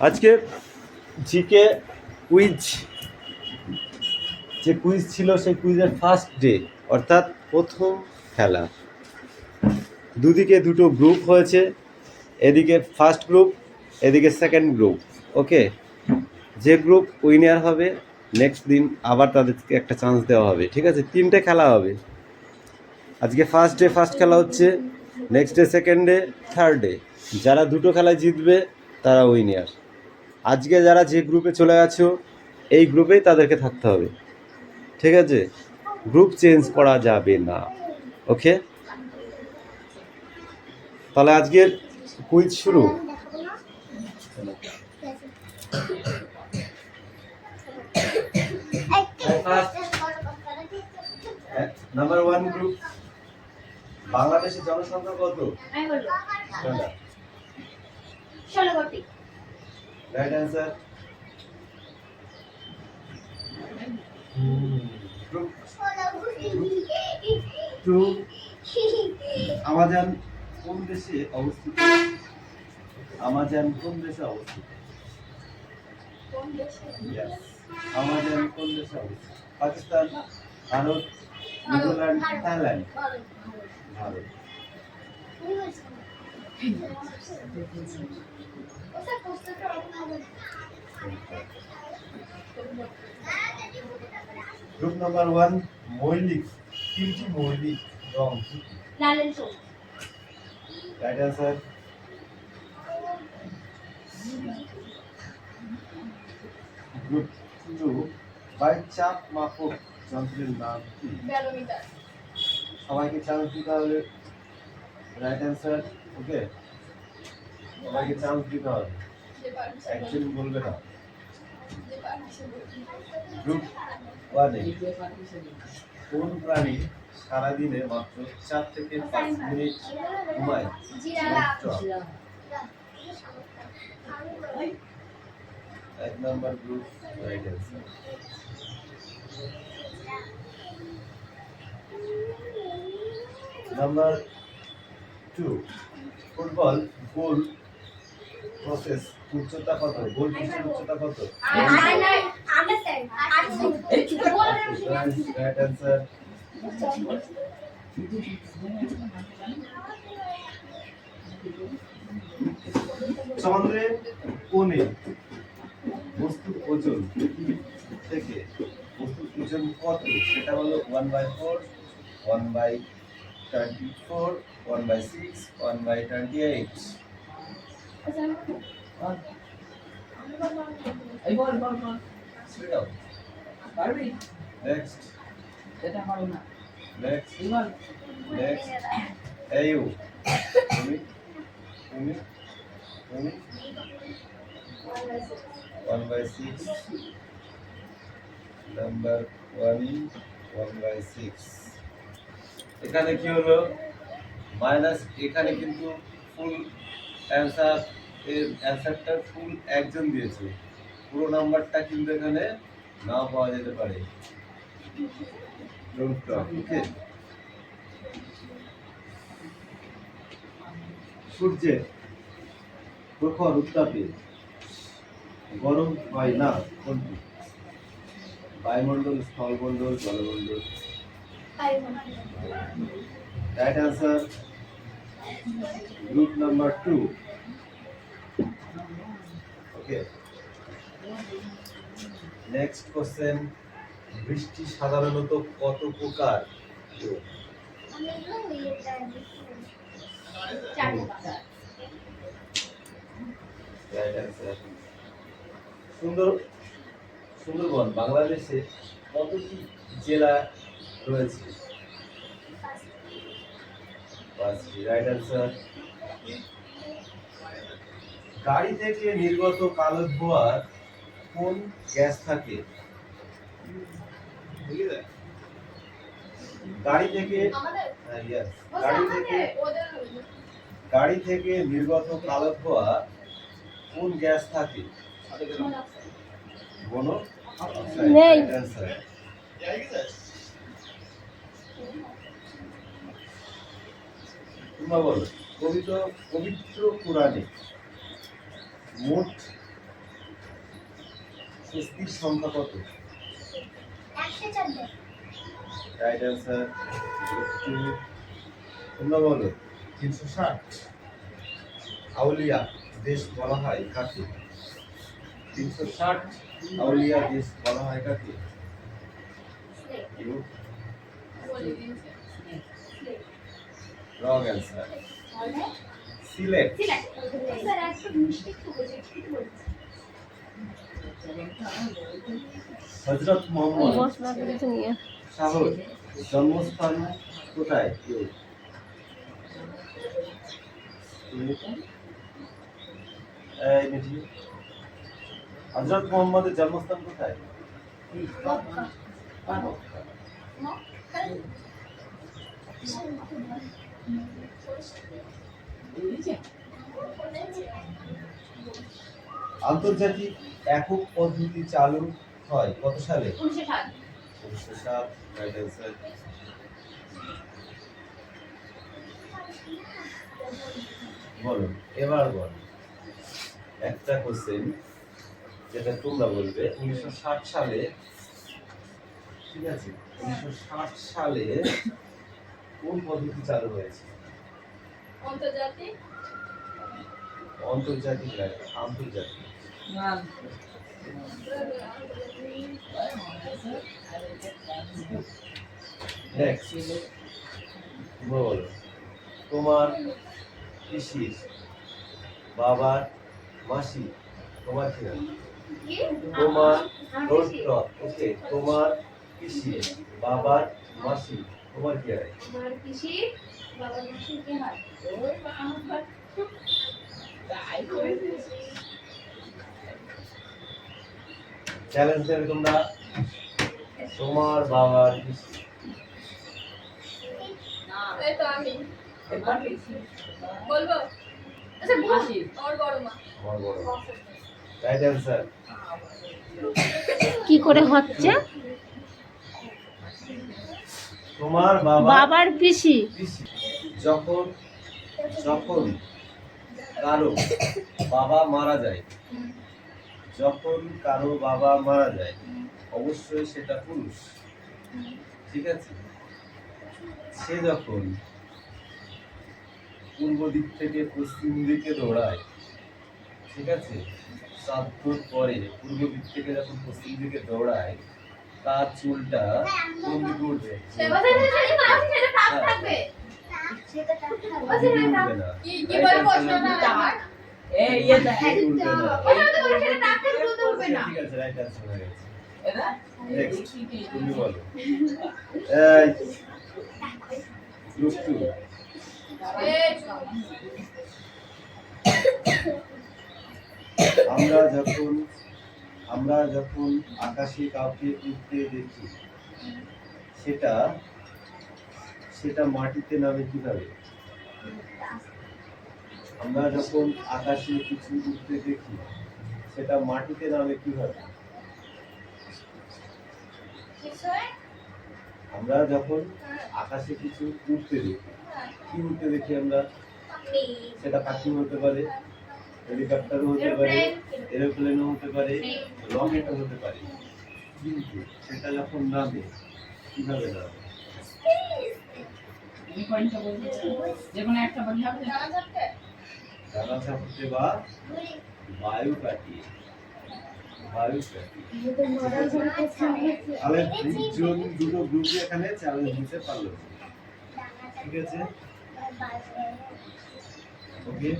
আজকে GK quiz যে quiz ছিল সেই কুইজের ফার্স্ট ডে অর্থাৎ প্রথম খেলা। দুদিকে দুটো গ্রুপ হয়েছে, এদিকে ফার্স্ট গ্রুপ, এদিকে সেকেন্ড গ্রুপ। ওকে, যে গ্রুপ উইনার হবে নেক্সট দিন আবার তাদেরকে একটা চান্স দেওয়া হবে। ঠিক আছে, তিনটে খেলা হবে। আজকে ফার্স্ট ডে ফার্স্ট খেলা হচ্ছে, next day second day, third day. যারা দুটো খেলায় জিতবে তারা উইনার। আজকে যারা যে গ্রুপে চলে গেছো এই গ্রুপেই তাদেরকে থাকতে হবে। ঠিক আছে, গ্রুপ চেঞ্জ করা যাবে না। ওকে, তাহলে আজকের কুইজ শুরু। নাম্বার 1 গ্রুপ, বাংলাদেশের জনসংখ্যা কত? Right answer. গ্রুপ 2, আমাজন কোন দেশে অবস্থিত? আমাজন কোন দেশে অবস্থিত? Yes. আমাজন কোন দেশে অবস্থিত? Pakistan, Bharat, New Zealand, Thailand? Bharat. Group number 1, মৌলিক, তিনটি মৌলিক রং কি? লাল এবং সবুজ। Right answer. গ্রুপ 2, বাই চাপ মাপক যন্ত্রের নাম কি? ব্যারোমিটার। সবাইকে চান্স দিতে হবে। Right answer. ওকে, সবাইকে চান্স দিতে হবে, একজন বলবে না। গ্রুপ 1, কোন প্রাণী সারাদিনে মাত্র 4 থেকে 5 মিনিট ঘুমায়? এক number group, right answer. Number 2, football goal process উচ্চতা কত? গোল পোস্টের উচ্চতা কত? Right answer. চন্দ্রের কোণে বস্তুর ওজন থেকে বস্তুর ওজন কত? সেটা হলো 1/4, 1/24, 1/6, 1/28। নেক্সট, এটা পারো না। নেক্সট, নেক্সট, এই তুমি তুমি তুমি 1/6, নাম্বার 1/6। এখানে কি হলো মাইনাস? এখানে কিন্তু ফুল অ্যান্সার, এর অ্যান্সারটা ফুল একজন দিয়েছে, পুরো নাম্বারটা কিন্তু এখানে নাও পাওয়া যেতে পারে। ওকে, সূর্যের প্রখর উত্তাপে গরম হয় না কোনটি? বায়ুমণ্ডল, স্থলমণ্ডল, জলমণ্ডল? Right answer. Group number 2। Okay, next question, বৃষ্টি সাধারণত কত প্রকার? সুন্দরবন বাংলাদেশে কতটি জেলা রয়েছে? 5টি। Right answer. গাড়ি থেকে নির্গত কালো ধোঁয়ার কোন গ্যাস থাকে? গাড়ি থেকে গাড়ি থেকে নির্গত কালো ধোঁয়া কোন গ্যাস থাকে? মনোক্সাইড। অ্যান্সার। তোমরা বলো, পবিত্র কোরআনে মোট স্ত্রীর সংখ্যা কত? 114। Right answer. তোমরা বলো 360 আউলিয়া দেশ বলা হয় কাকে? 360 আউলিয়া দেশ বলা হয় কাকে? Wrong answer. সিলেট। স্যার একটা মিস্টেক তো বলেছে, ঠিক বলেছে। হযরত মুহাম্মদ সাহর জন্মস্থান কোথায়? এই মিঠি, হযরত মুহাম্মদের জন্মস্থান কোথায়? আন্তর্জাতিক একক পদ্ধতি চালু হয় কত সালে? 1907। 1907 রাইট অ্যান্সার। বলো এবার বলো একটা কোশ্চেন যেটা তোমরা বলবে 1960 সালে, ঠিক আছে, 1960 সালে কোন পদ্ধতি চালু হয়েছে? আন্তর্জাতিক আন্তর্জাতিক নয়, আন্তর্জাতিক। নেক্সট বলো তোমার পিসির বাবার মাসি তোমার কি নাম? তোমার ওকে, তোমার পিসির বাবার মাসি তোমার কি হয়? আমার পিসি বাবার মাসি কি হয়? চ্যালেঞ্জ দেবে তোমরা। তোমার বাবার পিসি। এই তো আমি বলবো। আচ্ছা মাসি আমার বড় মা। আমার বড় মা। Right answer. কি করে হচ্ছে? তোমার বাবার পিসি। যখন যখন কারো বাবা মারা যায়, যখন কারো বাবা মারা যায় অবশ্যই সেটা পুরুষ, ঠিক আছে। সে যখন পূর্ব দিক থেকে পশ্চিম দিকে দৌড়ায়, ঠিক আছে, শ্রাদ্ধর পরে পূর্ব দিক থেকে যখন পশ্চিম দিকে দৌড়ায় তার চুলটা কোন দিকে উঠবে? উঠবে না। কি বলবো প্রশ্নটা? এই ইয়ে উঠবে না। ওটা তো বলে সেটা ডাক্তার বলতে হবে না। ঠিক আছে, রাইট অ্যান্সার হয়ে গেছে। এটা নেক্সট তুমি বলো। এই গ্রুপ 2 আমরা যখন আকাশে কাউকে উঠতে দেখি সেটা সেটা মাটিতে নামে কিভাবে? আমরা যখন আকাশে কিছু উঠতে দেখি সেটা মাটিতে নামে কিভাবে? আমরা যখন আকাশে কিছু উঠতে দেখি, কি উঠতে দেখি আমরা? সেটা পাখি হতে পারে, হেলিকপ্টারও হতে পারে, এরোপ্লেনও হতে পারে, রকেটও হতে পারে, কিন্তু সেটা যখন নামে কিভাবে নামে? এই পয়েন্টটা বলতে যেকোনো একটা বলি হবে ডানা ঝাপটে বা বায়ু কাটিয়ে। বায়ু কাটিয়ে। তাহলে দুজন দুটো গ্রুপে এখানে চ্যালেঞ্জ দিতে পারলো, ঠিক আছে। ওকে।